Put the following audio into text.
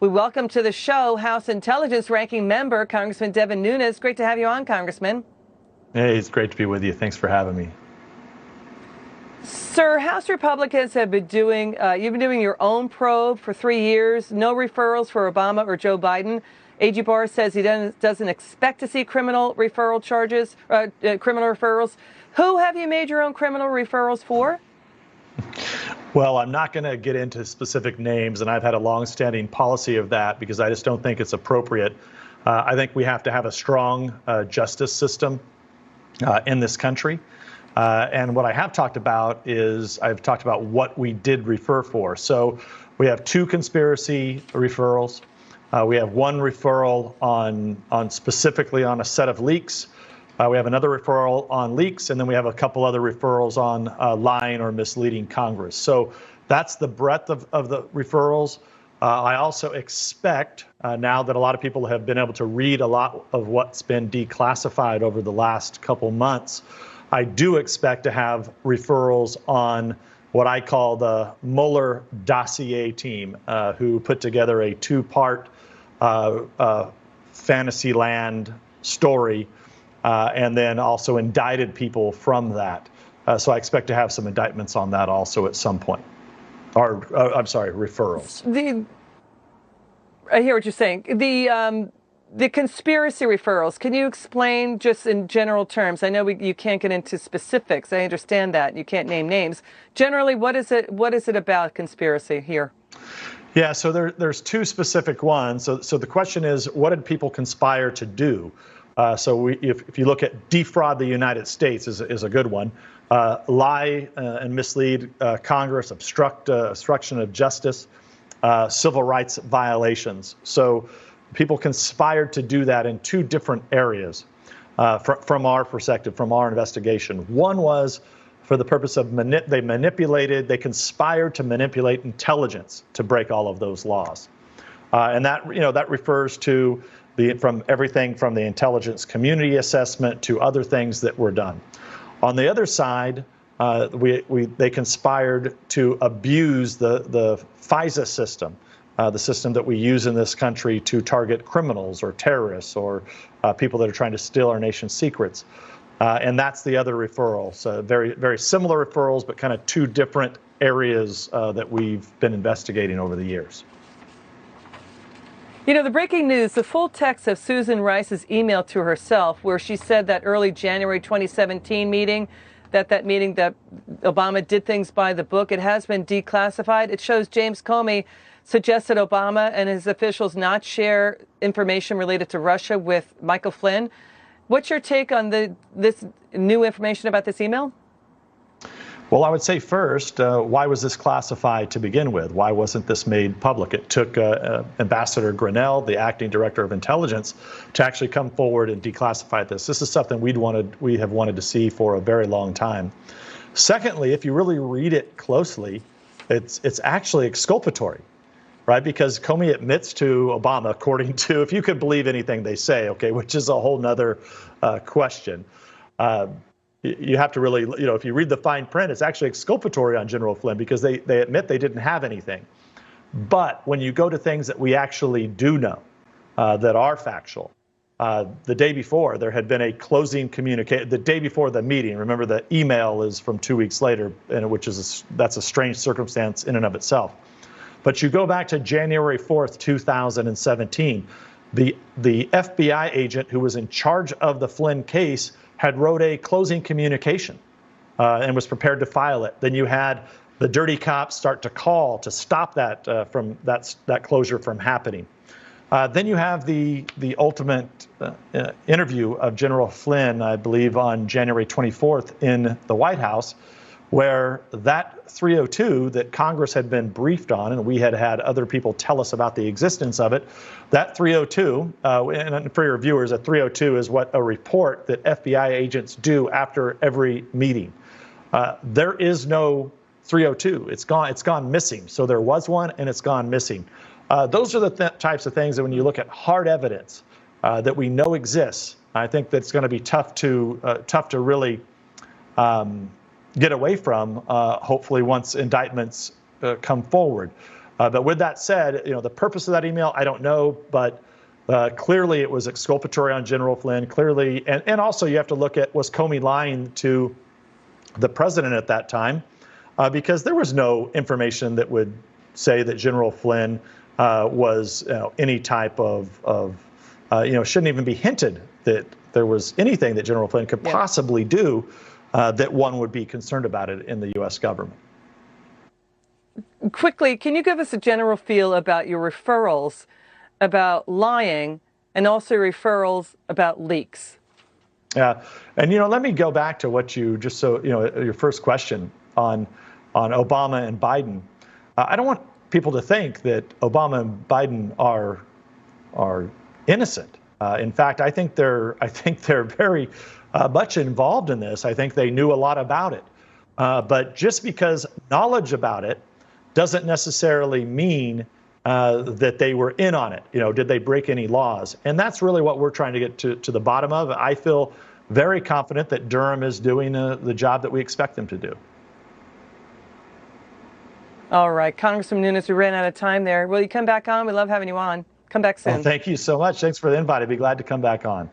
We welcome to the show House Intelligence Ranking Member, Congressman Devin Nunes. Great to have you on, Congressman. Hey, it's great to be with you. Thanks for having me. Sir, House Republicans have been doing, you've been doing your own probe for 3 years. No referrals for Obama or Joe Biden. AG Barr says he doesn't expect to see criminal referral charges, criminal referrals. Who have you made your own criminal referrals for? Well, I'm not going to get into specific names, and I've had a long-standing policy of that because I just don't think it's appropriate. I think we have to have a strong justice system in this country. And what I have talked about is I've talked about what we did refer for. So we have 2 conspiracy referrals. We have 1 referral on specifically on a set of leaks. We have another referral on leaks, and then we have a couple other referrals on lying or misleading Congress. So that's the breadth of the referrals. I also expect, now that a lot of people have been able to read a lot of what's been declassified over the last couple months, I do expect to have referrals on what I call the Mueller dossier team, who put together a 2-part Fantasyland story, and then also indicted people from that. So I expect to have some indictments on that also at some point. Or, I'm sorry, referrals. I hear what you're saying. The conspiracy referrals, can you explain just in general terms? I know you can't get into specifics. I understand that. You can't name names. Generally, what is it about conspiracy here? Yeah, so there's 2 specific ones. So the question is, what did people conspire to do? So if you look at defraud the United States is a good one. Lie and mislead Congress, obstruction of justice, civil rights violations. So people conspired to do that in 2 different areas from our perspective, from our investigation. One was for the purpose of they conspired to manipulate intelligence to break all of those laws. And that refers to from everything from the intelligence community assessment to other things that were done. On the other side, they conspired to abuse the FISA system, the system that we use in this country to target criminals or terrorists or people that are trying to steal our nation's secrets. And that's the other referral. So very, very similar referrals, but kind of 2 different areas that we've been investigating over the years. You know, the breaking news, the full text of Susan Rice's email to herself, where she said that early January 2017 meeting, that Obama did things by the book, it has been declassified. It shows James Comey suggested Obama and his officials not share information related to Russia with Michael Flynn. What's your take on this new information about this email? Well, I would say first, why was this classified to begin with? Why wasn't this made public? It took Ambassador Grinnell, the acting director of intelligence, to actually come forward and declassify this. This is something we have wanted to see for a very long time. Secondly, if you really read it closely, it's actually exculpatory, right? Because Comey admits to Obama, according to, if you could believe anything they say, okay, which is a whole nother question. You have to really, if you read the fine print, it's actually exculpatory on General Flynn because they admit they didn't have anything. But when you go to things that we actually do know that are factual, the day before there had been a closing communication. The day before the meeting, remember the email is from 2 weeks later, and that's a strange circumstance in and of itself. But you go back to January 4th, 2017, the FBI agent who was in charge of the Flynn case had wrote a closing communication and was prepared to file it. Then you had the dirty cops start to call to stop that that closure from happening. Then you have the ultimate interview of General Flynn, I believe, on January 24th in the White House, where that 302 that Congress had been briefed on, and we had had other people tell us about the existence of it, that 302, and for your viewers, a 302 is what a report that FBI agents do after every meeting. There is no 302. It's gone missing. So there was one, and it's gone missing. Those are the types of things that when you look at hard evidence that we know exists, I think that's going to be tough to really get away from, hopefully once indictments come forward. But with that said, the purpose of that email, I don't know, but clearly it was exculpatory on General Flynn. Clearly, and also you have to look at, was Comey lying to the president at that time? Because there was no information that would say that General Flynn was any type of shouldn't even be hinted that there was anything that General Flynn could possibly do that one would be concerned about it in the U.S. government. Quickly, can you give us a general feel about your referrals about lying and also referrals about leaks? Yeah, and let me go back to what you just your first question on Obama and Biden. I don't want people to think that Obama and Biden are innocent. In fact, I think they're very much involved in this. I think they knew a lot about it. But just because knowledge about it doesn't necessarily mean that they were in on it. Did they break any laws? And that's really what we're trying to get to the bottom of. I feel very confident that Durham is doing the job that we expect them to do. All right, Congressman Nunes, we ran out of time there. Will you come back on? We love having you on. Come back soon. Thank you so much. Thanks for the invite. I'd be glad to come back on.